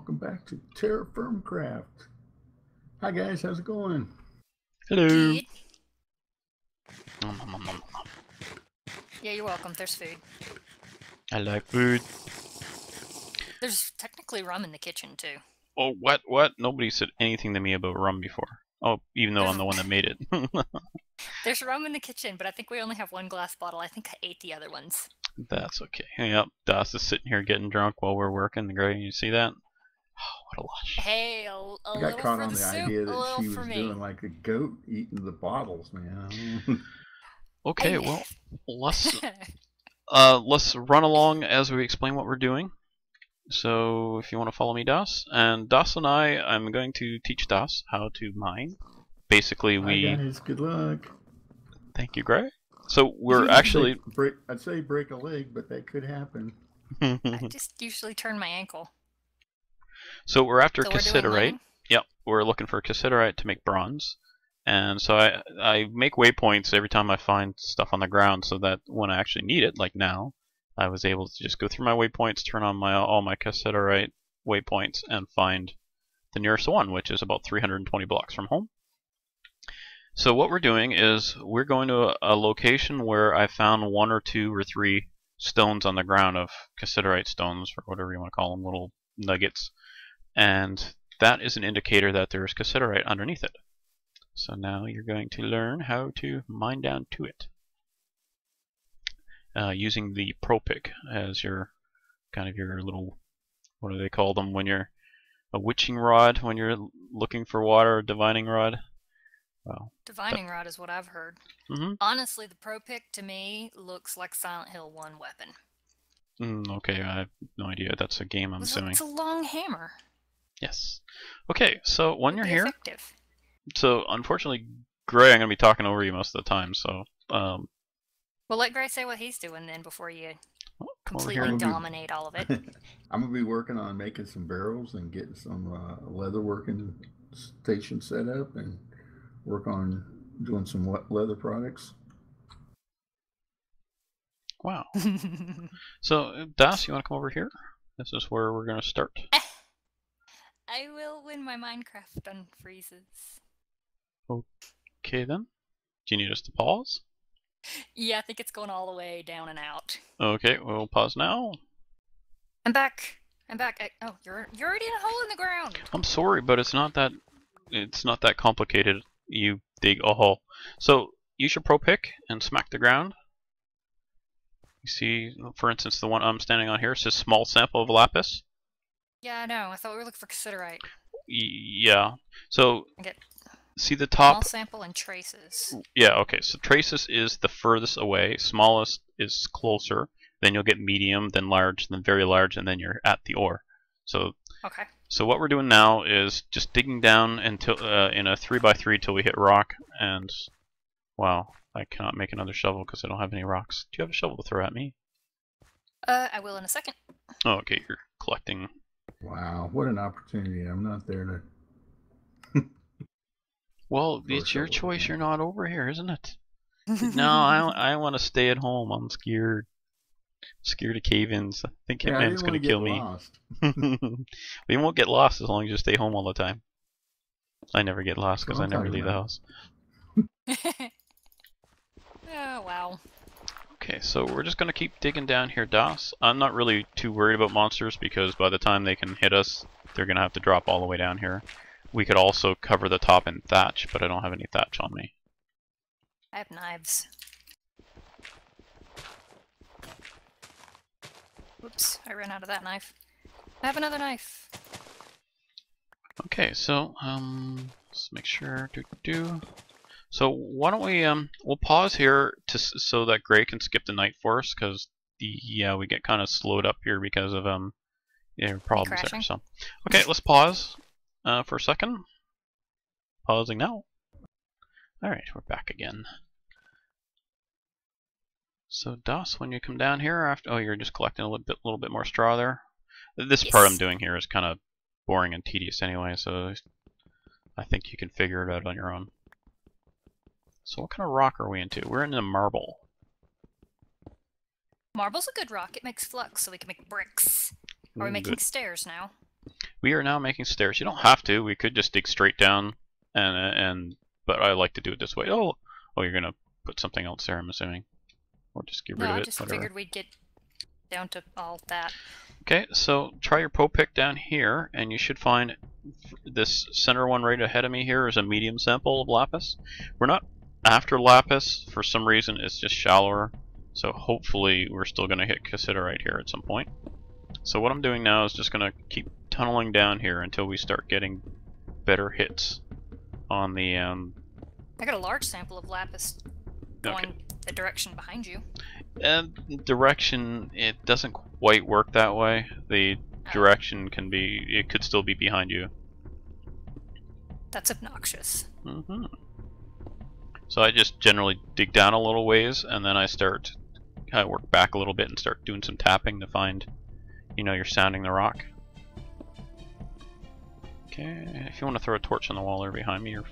welcome back to TerraFirmaCraft. Hi guys, how's it going? Hello. Good. Yeah, you're welcome. There's food. I like food. There's technically rum in the kitchen, too. Oh, what? What? Nobody said anything to me about rum before. Oh, even though I'm the one that made it. There's rum in the kitchen, but I think we only have one glass bottle. I think I ate the other ones. That's okay. Yep, Das is sitting here getting drunk while we're working. Great, you see that? Oh, what a lush. Hey, a I little got caught for on the the soup, idea a that little she for was me. doing like a goat eating the bottles, man. Okay, well, let's run along as we explain what we're doing. So, if you want to follow me, Das, and Das and I'm going to teach Das how to mine. Basically, Hi guys, good luck. Thank you, Gray. So we're I'd actually. say break a leg, but that could happen. I just usually turn my ankle. So we're after So cassiterite. Yep, we're looking for cassiterite to make bronze. And so I make waypoints every time I find stuff on the ground so that when I actually need it, like now, I was able to just go through my waypoints, turn on all my cassiterite waypoints, and find the nearest one, which is about 320 blocks from home. So what we're doing is we're going to a location where I found 1 or 2 or 3 stones on the ground of cassiterite stones, or whatever you want to call them, little nuggets. And that is an indicator that there is cassiterite underneath it. So now you're going to learn how to mine down to it. Using the pro pick as your kind of your little, what do they call them when you're a witching rod, when you're looking for water, a divining rod. Well, Divining rod is what I've heard. Honestly, the pro pick to me looks like Silent Hill 1 weapon. Okay, I have no idea. That's a game, I'm assuming. It's a long hammer. Yes. Okay, so when you're here, effective. So unfortunately, Gray, I'm going to be talking over you most of the time, so... Well, let Gray say what he's doing then before you completely dominate all of it. I'm going to be working on making some barrels and getting some leather working station set up and work on doing some leather products. Wow. So, Das, you want to come over here? This is where we're going to start. I will when my Minecraft unfreezes. Okay then. Do you need us to pause? Yeah, I think it's going all the way down and out. Okay, we'll pause now. I'm back. Oh, you're already in a hole in the ground. I'm sorry, but it's not that complicated. You dig a hole. So use your pro pick and smack the ground. You see, for instance, the one I'm standing on here says small sample of lapis. Yeah, I know. I thought we were looking for cassiterite. Yeah. So see the top. Small sample and traces. Yeah. Okay. So traces is the furthest away. Smallest is closer. Then you'll get medium, then large, then very large, and then you're at the ore. So. Okay. So what we're doing now is just digging down until in a 3x3 till we hit rock. And wow, I cannot make another shovel because I don't have any rocks. Do you have a shovel to throw at me? I will in a second. Oh, okay. You're collecting. Wow, what an opportunity. I'm not there to... Well, it's your choice. You're not over here, isn't it? No, I want to stay at home. I'm scared. Scared of cave-ins. I think Hitman's going to kill me. We won't get lost as long as you stay home all the time. I never get lost because I never leave the house. Oh, wow. Okay, so we're just going to keep digging down here, Das. I'm not really too worried about monsters because by the time they can hit us, they're going to have to drop all the way down here. We could also cover the top in thatch, but I don't have any thatch on me. I have knives. Oops, I ran out of that knife. I have another knife. Okay, so let's make sure. So why don't we we'll pause here so that Gray can skip the night for us because we get kind of slowed up here because of problems there. So okay, let's pause for a second. Pausing now. All right, we're back again. So Das, when you come down here after, you're just collecting a little bit more straw there. This part I'm doing here is kind of boring and tedious anyway, so I think you can figure it out on your own. So what kind of rock are we into? We're into marble. Marble's a good rock. It makes flux, so we can make bricks. Are we making stairs now? We are now making stairs. You don't have to. We could just dig straight down, but I like to do it this way. Oh, you're gonna put something else there, I'm assuming, or just get rid of it. I just figured we'd get down to all that. Okay, so try your Pro Pick down here, and you should find this center one right ahead of me here is a medium sample of lapis. We're not after lapis for some reason. It's just shallower, so hopefully we're still gonna hit cassiterite here at some point. So what I'm doing now is just gonna keep tunneling down here until we start getting better hits on the. I got a large sample of lapis going the direction behind you. And direction, it doesn't quite work that way. The direction can be, it could still be behind you. That's obnoxious. So I just generally dig down a little ways, and then I work back a little bit and start doing some tapping to find, you're sounding the rock. Okay, if you want to throw a torch on the wall there behind me, you're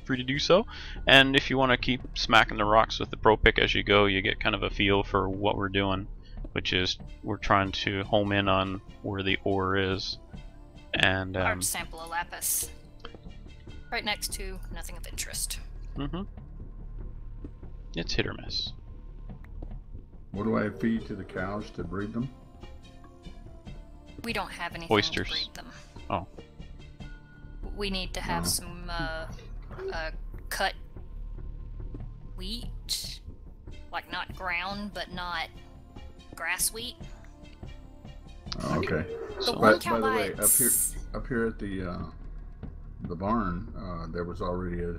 free to do so. And if you want to keep smacking the rocks with the Pro Pick as you go, you get kind of a feel for what we're doing, which is we're trying to home in on where the ore is. And large sample of lapis, right next to nothing of interest. It's hit or miss. What do I feed to the cows to breed them? We don't have anything Oysters. to breed them. Oh. We need to have some cut wheat, like not ground, but not grass wheat. Oh, okay. The By one cow the way, bites. up here at the barn, there was already a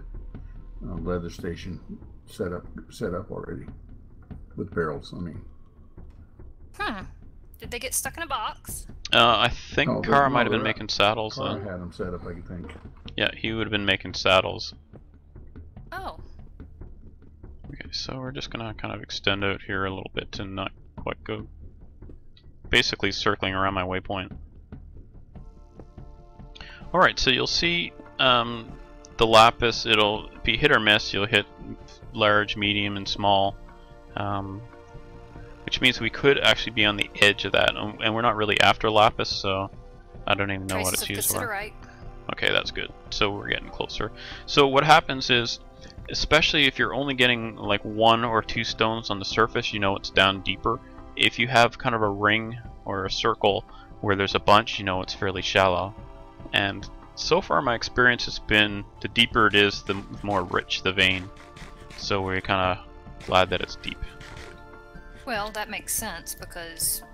leather station set up already with barrels. I mean. Did they get stuck in a box? I think Kara might have been making saddles. Kara had them set up, I think. Yeah, he would have been making saddles. Oh. Okay, so we're just gonna kind of extend out here a little bit and not quite go. Basically circling around my waypoint. Alright, so you'll see the lapis, it'll be hit or miss. You'll hit large, medium, and small. Which means we could actually be on the edge of that, and we're not really after lapis, so I don't even know what it's used for. Okay, that's good. So we're getting closer. So what happens is, especially if you're only getting like 1 or 2 stones on the surface, it's down deeper. If you have kind of a ring or a circle where there's a bunch, it's fairly shallow. And so far my experience has been the deeper it is, the more rich the vein. So we're kind of glad that it's deep. Well, that makes sense because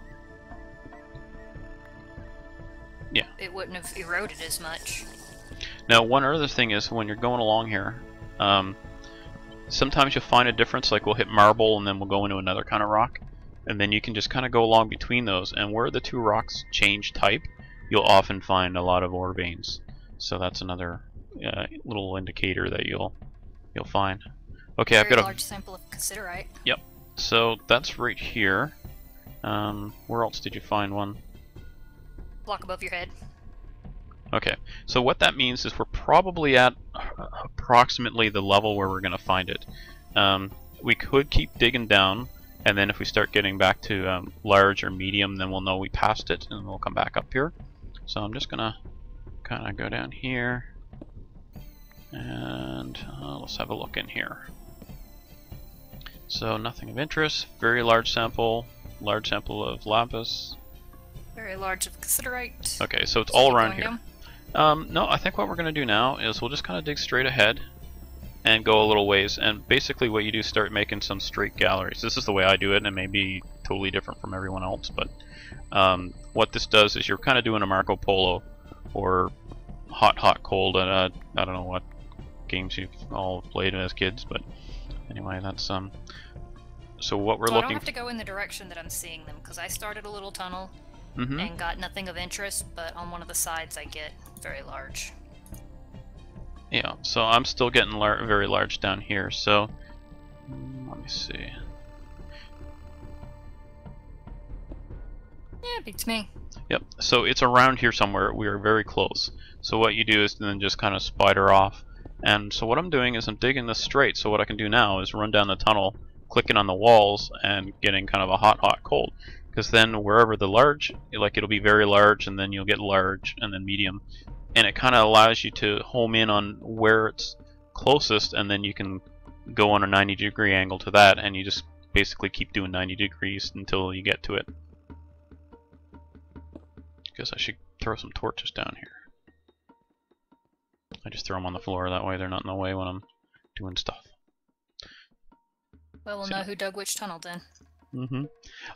it wouldn't have eroded as much. Now, one other thing is when you're going along here, sometimes you'll find a difference. Like we'll hit marble and then we'll go into another kind of rock, and then you can just kind of go along between those. And where the 2 rocks change type, you'll often find a lot of ore veins. So that's another little indicator that you'll find. Okay, I've got a large sample of cassiterite. Yep. So that's right here. Where else did you find one? Block above your head. Okay, so what that means is we're probably at approximately the level where we're going to find it. We could keep digging down, and then if we start getting back to large or medium, then we'll know we passed it, and we'll come back up here. So I'm just going to kind of go down here, and let's have a look in here. So nothing of interest, very large sample of lapis. Very large of cassiterite. Okay, so it's all around here. No, I think what we're going to do now is we'll just kind of dig straight ahead and go a little ways, and basically what you do is start making some straight galleries. This is the way I do it, and it may be totally different from everyone else, but what this does is you're kind of doing a Marco Polo or hot cold, and I don't know what games you've all played as kids, but anyway, that's so what we're looking. I don't have to go in the direction that I'm seeing them, because I started a little tunnel and got nothing of interest, but on one of the sides I get very large. Yeah, so I'm still getting very large down here, so let me see. Yeah, beats me. Yep, so it's around here somewhere. We are very close. So what you do is then just kind of spider off. And so what I'm doing is I'm digging this straight, so what I can do now is run down the tunnel, clicking on the walls, and getting kind of a hot cold. Because then wherever the large, like it'll be very large, and then you'll get large, and then medium, and it kind of allows you to home in on where it's closest, and then you can go on a 90-degree angle to that, and you just basically keep doing 90 degrees until you get to it. Guess I should throw some torches down here. I just throw them on the floor, that way they're not in the way when I'm doing stuff. Well, we'll know who dug which tunnel then.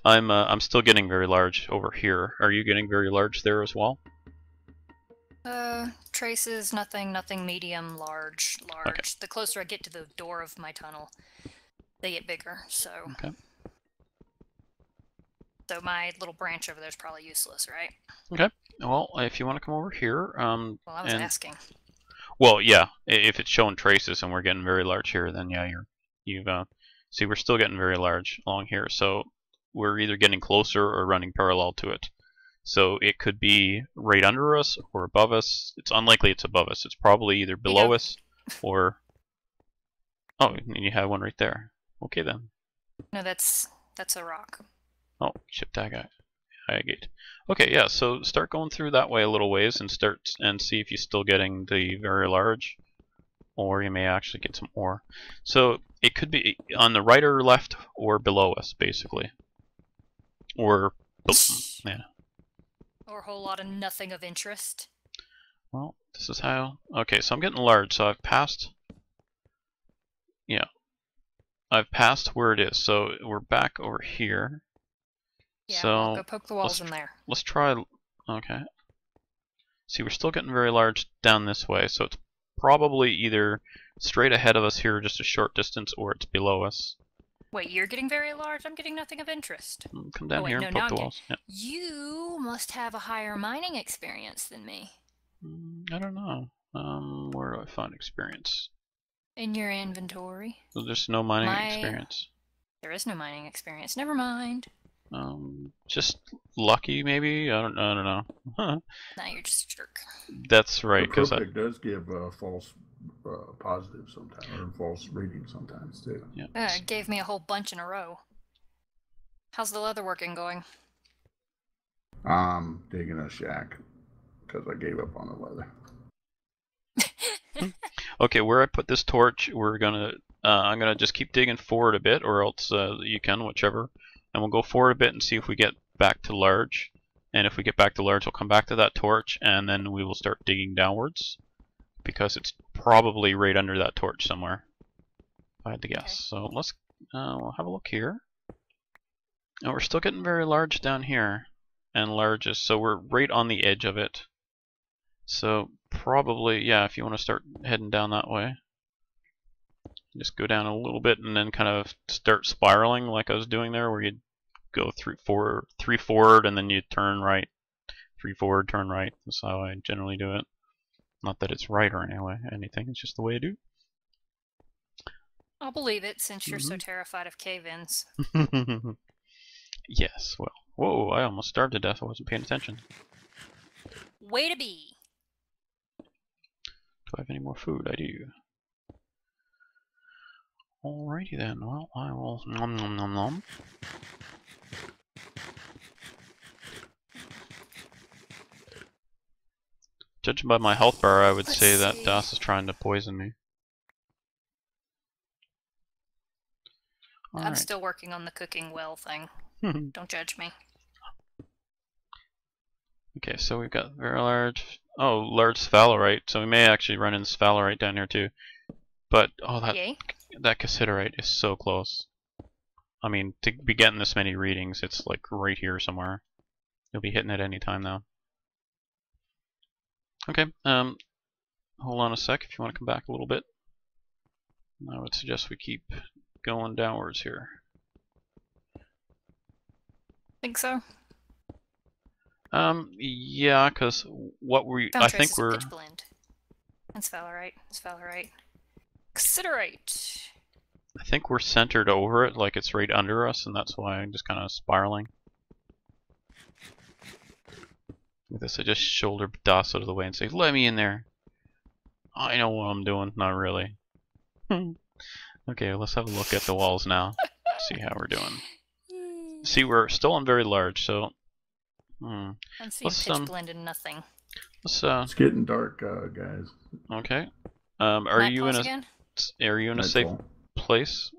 I'm still getting very large over here. Are you getting very large there as well? Traces, nothing medium, large. Okay. The closer I get to the door of my tunnel, they get bigger, so... Okay. So my little branch over there is probably useless, right? Okay. Well, if you want to come over here... well, I was asking. Well, yeah. If it's showing traces and we're getting very large here, then yeah, you've... See, we're still getting very large along here, so we're either getting closer or running parallel to it. So it could be right under us or above us. It's unlikely it's above us. It's probably either below us or... Oh, you have one right there. Okay then. No, that's a rock. Oh, chip tag agate. Okay, yeah, so start going through that way a little ways and see if you're still getting the very large, or you may actually get some ore. So it could be on the right or left or below us, basically. Or, yeah. Or a whole lot of nothing of interest. Well, this is how... Okay, so I'm getting large, so I've passed... Yeah. I've passed where it is, so we're back over here. Yeah, so I'll go poke the walls in there. Let's try... Okay. See, we're still getting very large down this way, so it's probably either straight ahead of us here just a short distance, or it's below us. Wait, you're getting very large? I'm getting nothing of interest. Come down here and poke the walls. Yeah. You must have a higher mining experience than me. I don't know. Where do I find experience? In your inventory. So there's no mining experience. There is no mining experience. Never mind. Just lucky, maybe? I don't know. Huh. Nah, you're just a jerk. That's right, because it does give false positives sometimes, or false readings sometimes too. Yeah. It gave me a whole bunch in a row. How's the leather working going? I'm digging a shack because I gave up on the leather. Okay, where I put this torch, I'm gonna just keep digging forward a bit, or else you can, whichever. And we'll go forward a bit and see if we get back to large. And if we get back to large, we'll come back to that torch, and then we will start digging downwards, because it's probably right under that torch somewhere, if I had to guess. Okay. So let's we'll have a look here. And we're still getting very large down here, and largest, so we're right on the edge of it. So probably, yeah, if you want to start heading down that way, just go down a little bit and then kind of start spiraling like I was doing there, where you'd go three forward and then you turn right, 3 forward, turn right. That's how I generally do it. Not that it's right or anything, it's just the way I do. I'll believe it, since you're so terrified of cave-ins. Yes, well, whoa, I almost starved to death. I wasn't paying attention. Way to be! Do I have any more food? I do. Alrighty then, well, I will nom nom nom nom. Judging by my health bar, I would say that Das is trying to poison me. I'm still working on the cooking well thing. Don't judge me. Okay, so we've got very large... Oh, large sphalerite, so we may actually run in sphalerite down here too. But, oh, that cassiterite is so close. I mean, to be getting this many readings, it's like right here somewhere. You'll be hitting it any time now. Okay, hold on a sec if you want to come back a little bit. I would suggest we keep going downwards here. Think so? Yeah, because I think we're... Pitch blend. And sphalerite. Cassiterite. I think we're centered over it, like it's right under us, and that's why I'm just kind of spiraling. With this, I just shoulder Das out of the way and say, "Let me in there. I know what I'm doing." Not really. Okay, let's have a look at the walls now. See how we're doing. See, we're still on very large, so... I'm seeing pitch blend and nothing. It's getting dark, guys. Okay. Are you in a safe place,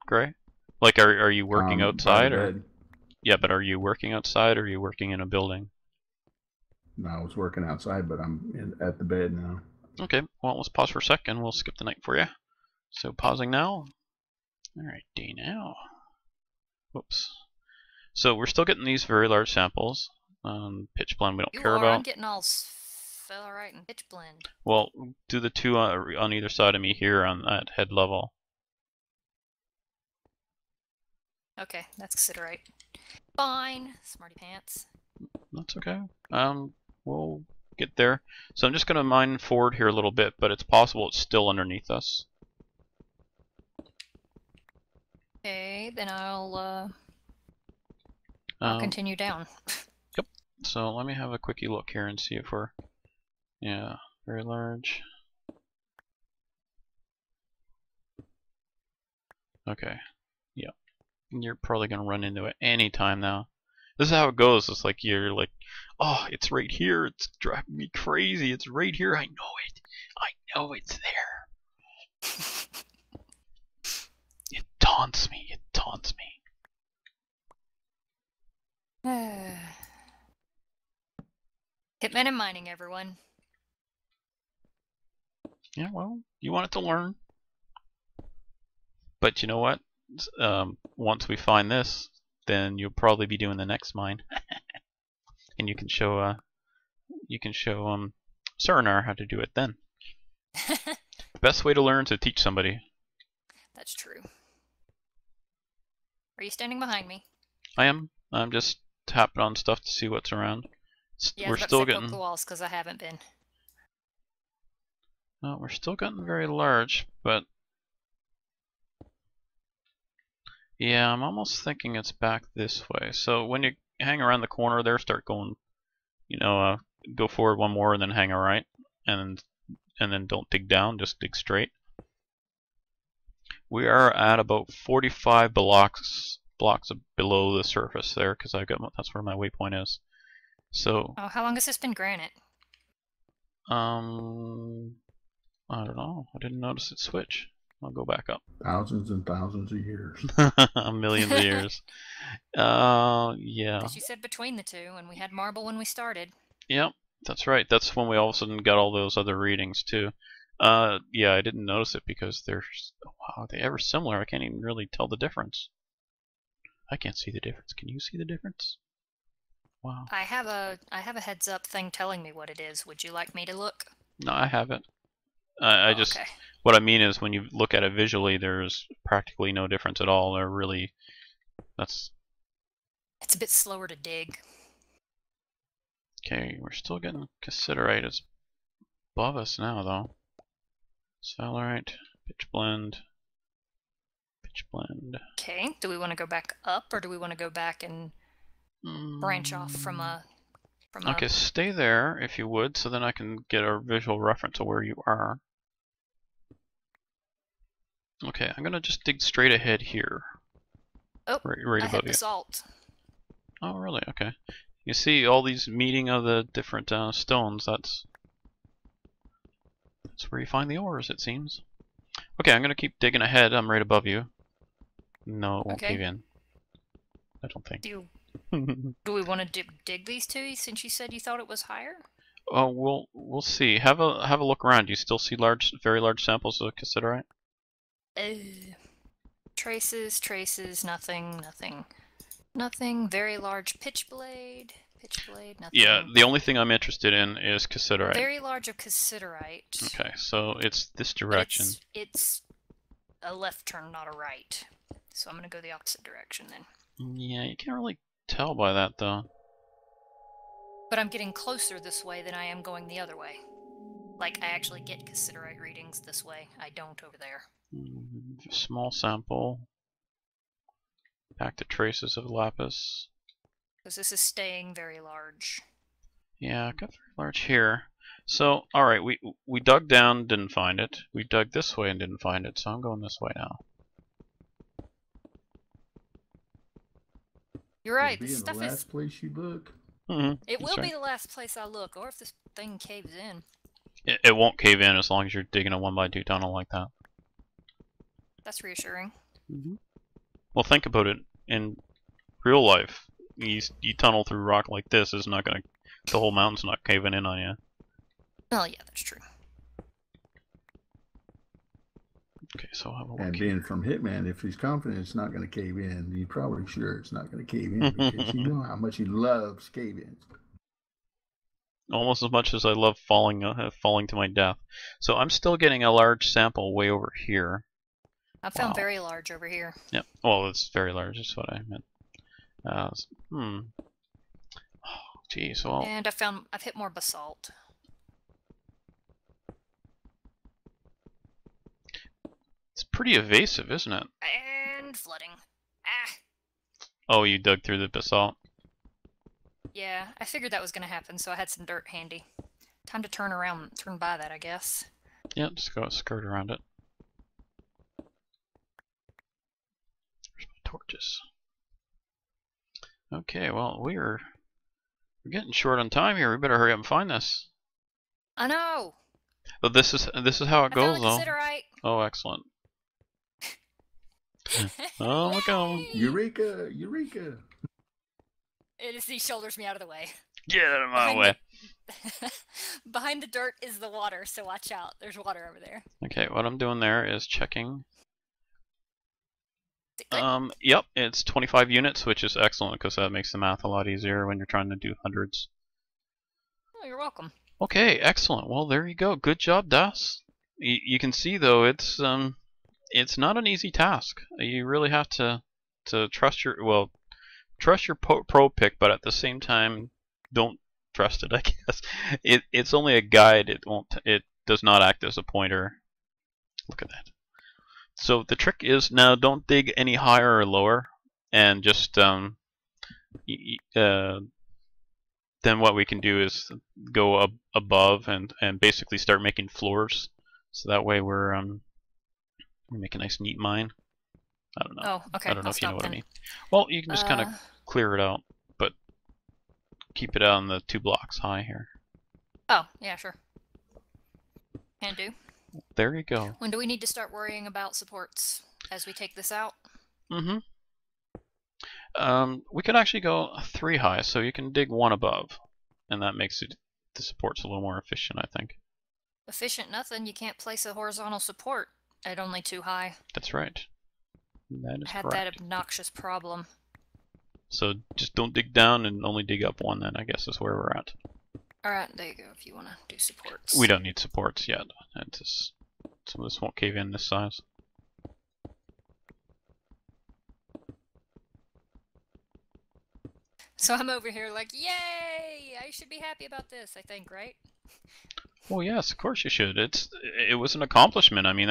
Gray? Like, are you working outside, or? Bed. Yeah, but are you working outside, or are you working in a building? No, I was working outside, but I'm at the bed now. Okay. Well, let's pause for a second. We'll skip the night for you. So pausing now. All right, day now. Whoops. So we're still getting these very large samples. Pitch blend we don't care about. I'm getting all ferrite and pitch blend. Well, do the two on either side of me here on that head level. Okay, that's cassiterite. Fine, smarty pants. That's okay. We'll get there. So I'm just gonna mine forward here a little bit, but it's possible it's still underneath us. Okay, then I'll continue down. Yep. So let me have a quickie look here and see if we're, yeah, very large. Okay. Yeah. You're probably gonna run into it any time now. This is how it goes. It's like you're like, oh, it's right here. It's driving me crazy. It's right here. I know it. I know it's there. It taunts me. It taunts me. Hitman and mining, everyone. Yeah, well, you want it to learn. But you know what? Once we find this, then you'll probably be doing the next mine, and you can show Surinar how to do it then. The best way to learn is to teach somebody. That's true. Are you standing behind me? I am. I'm just tapping on stuff to see what's around. Yeah, we're still getting poke the walls because I haven't been. No, we're still getting very large, but yeah, I'm almost thinking it's back this way. So when you hang around the corner there, start going, go forward one more and then hang a right, and then don't dig down, just dig straight. We are at about 45 blocks below the surface there, because that's where my waypoint is. So. Oh, how long has this been granite? I don't know. I didn't notice it switch. I'll go back up. Thousands and thousands of years. Millions of years. Yeah. Because you said between the two, and we had marble when we started. Yep, that's right. That's when we all of a sudden got all those other readings too. Yeah, I didn't notice it because they're ever similar. I can't even really tell the difference. I can't see the difference. Can you see the difference? Wow. I have a heads up thing telling me what it is. Would you like me to look? No, I haven't. I just okay. What I mean is when you look at it visually, there's practically no difference at all. They're really It's a bit slower to dig. Okay, we're still getting cassiterite. It's above us now, though. Salarite, pitch blend. Okay, do we want to go back up, or do we want to go back and branch off from a... Okay, stay there, if you would, so then I can get a visual reference of where you are. Okay, I'm going to just dig straight ahead here. Oh, right above you. basalt. Oh, really? Okay. You see all these meeting of the different stones, that's where you find the ores, it seems. Okay, I'm going to keep digging ahead. I'm right above you. No, it won't cave in. I don't think. Do we want to dig these two, since you said you thought it was higher? Oh, we'll see. Have a look around. Do you still see very large samples of cassiterite? Traces, nothing. Very large pitch blade, nothing. Yeah, the only thing I'm interested in is cassiterite. Very large of cassiterite. Okay, so it's this direction. It's a left turn, not a right. So I'm going to go the opposite direction then. Yeah, you can't really tell by that though. But I'm getting closer this way than I am going the other way. Like, I actually get cassiterite readings this way. I don't over there. Small sample. Back to traces of lapis. Because this is staying very large. Yeah, got very large here. So, alright, we dug down, didn't find it. We dug this way and didn't find it, so I'm going this way now. You're right. It'd be This in the stuff is. last place you look. It That's will right. be the last place I look, or if this thing caves in. It won't cave in as long as you're digging a 1x2 tunnel like that. That's reassuring. Well, think about it. In real life, you tunnel through rock like this, is not gonna. The whole mountain's not caving in on you. Oh yeah, that's true. Okay, so I'll have a look And here. being from Hitman, if he's confident it's not going to cave in, you're probably sure it's not going to cave in because you know how much he loves cave-ins. Almost as much as I love falling to my death. So I'm still getting a large sample way over here. I found Wow. very large over here. Yep. Well, it's very large. That's what I meant. Oh, geez. Well. And I've hit more basalt. It's pretty evasive, isn't it? And flooding. Ah. Oh, you dug through the basalt. Yeah, I figured that was gonna happen, so I had some dirt handy. Time to turn by that, I guess. Yeah, just go skirt around it. Where's my torches? Okay, well we're getting short on time here. We better hurry up and find this. I know. But this is how it goes, I though. found a cassiterite. Oh, excellent. Oh, look at him. Eureka! Eureka! He shoulders me out of the way. Get out of my way. Behind the dirt is the water, so watch out. There's water over there. Okay, what I'm doing there is checking. Is it good? Yep, it's 25 units, which is excellent because that makes the math a lot easier when you're trying to do hundreds. Oh, you're welcome. Okay, excellent. Well, there you go. Good job, Das. You can see though, it's not an easy task. You really have to trust your pro pick, but at the same time, don't trust it. I guess it's only a guide. It does not act as a pointer. Look at that. So the trick is now don't dig any higher or lower, and just then what we can do is go above and basically start making floors. So that way we make a nice neat mine. I don't know. Oh, okay. I don't know I'll if you know stop what I then. mean. Well, you can just kind of clear it out, but keep it on the 2 blocks high here. Oh, yeah, sure. Can do. There you go. When do we need to start worrying about supports as we take this out? We could actually go 3 high, so you can dig 1 above, and that makes the supports a little more efficient, I think. Efficient nothing. You can't place a horizontal support at only 2 high. That's right. That is I had correct. that obnoxious problem. So just don't dig down and only dig up 1. Then I guess is where we're at. Alright, there you go, if you want to do supports. We don't need supports yet. Some of this won't cave in this size. So I'm over here like, yay! I should be happy about this, I think, right? Well, yes, of course you should. It was an accomplishment. I mean,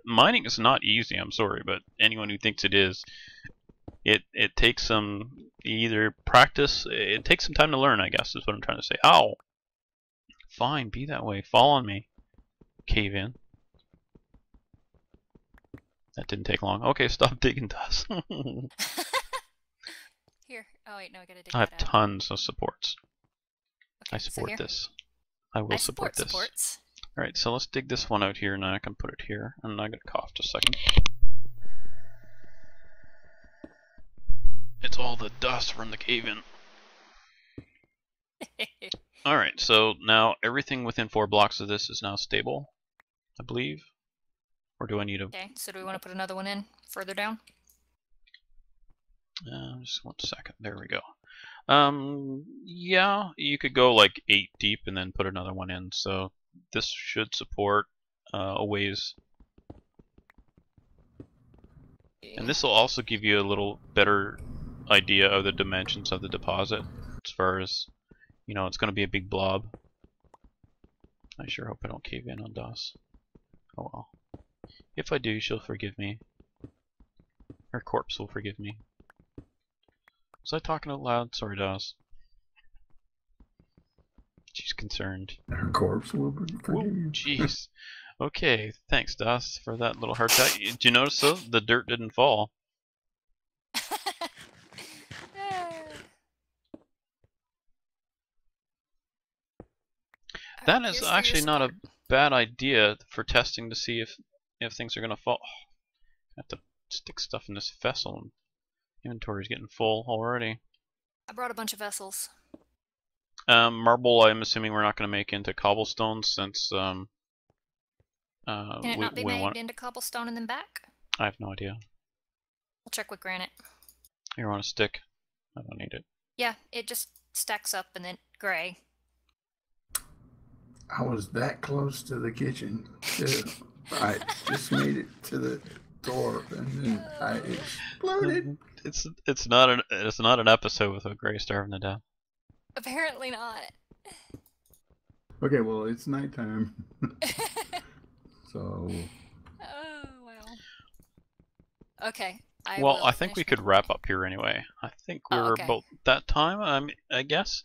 mining is not easy. I'm sorry, but anyone who thinks it is, it takes some either practice. It takes some time to learn, I guess, is what I'm trying to say. Ow! Fine, be that way. Fall on me. Cave in. That didn't take long. Okay, stop digging dust. Here. Oh wait, no, I gotta dig I have that out. tons of supports. Okay, I so support here. this. I will support this. Supports. Alright, so let's dig this one out here, and I can put it here. And I gotta cough just a second. It's all the dust from the cave-in. Alright, so now everything within 4 blocks of this is now stable, I believe. Or do I need a... Okay, so do we want to put another one in further down? Just 1 second. There we go. Yeah, you could go like 8 deep and then put another one in. So this should support a ways. And this will also give you a little better idea of the dimensions of the deposit. As far as, you know, it's going to be a big blob. I sure hope I don't cave in on DOS. Oh well. If I do, she'll forgive me. Her corpse will forgive me. Was I talking out loud? Sorry, DOS. She's concerned. Her corpse will forgive you. Jeez. Okay, thanks, DOS, for that little heart attack. Did you notice though? The dirt didn't fall. That is actually not a bad idea for testing to see if things are gonna fall. I have to stick stuff in this vessel. Inventory's getting full already. I brought a bunch of vessels. Marble, I'm assuming we're not gonna make into cobblestone since Can it not be made into cobblestone and then back? I have no idea. I'll check with granite. You want a stick? I don't need it. Yeah, it just stacks up and then gray. I was that close to the kitchen. I just made it to the door and then I exploded. It's not an episode with a gray starving to death. Apparently not. Okay, well it's nighttime. So. Oh wow. Okay. I think we could wrap up here anyway. I think we're about that time. I guess.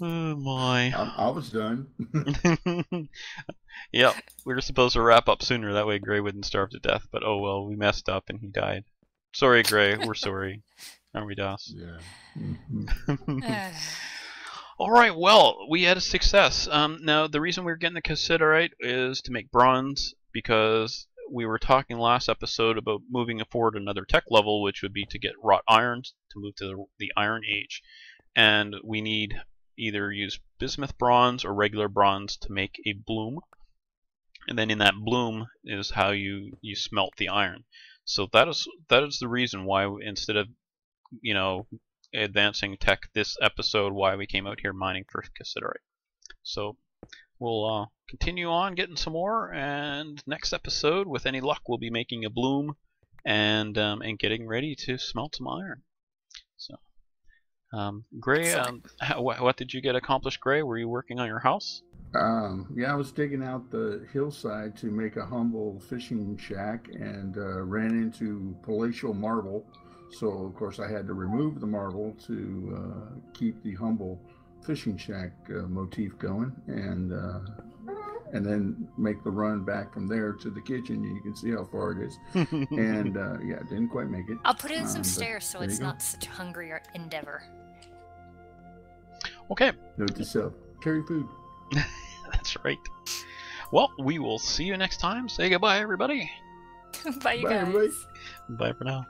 Oh my. I was done. Yep, we were supposed to wrap up sooner. That way Gray wouldn't starve to death. But oh well, we messed up and he died. Sorry, Gray. We're sorry. Aren't we, Das? Yeah. All right. Well, we had a success. Now the reason we're getting the cassiterite is to make bronze because we were talking last episode about moving forward another tech level, which would be to get wrought iron to move to the Iron Age, and we need either use bismuth bronze or regular bronze to make a bloom, and then in that bloom is how you smelt the iron. So that is the reason why instead of advancing tech this episode, why we came out here mining for cassiterite. So we'll continue on getting some more, and next episode, with any luck, we'll be making a bloom and getting ready to smelt some iron. So, Gray, what did you get accomplished, Gray? Were you working on your house? Yeah, I was digging out the hillside to make a humble fishing shack and ran into palatial marble. So, of course, I had to remove the marble to keep the humble fishing shack motif going, and then make the run back from there to the kitchen. You can see how far it is. And yeah, didn't quite make it. I'll put in some stairs so it's not such a hungry endeavor. Okay. Note to self: carry food. That's right. Well, we will see you next time. Say goodbye, everybody. Bye, you guys. Everybody. Bye for now.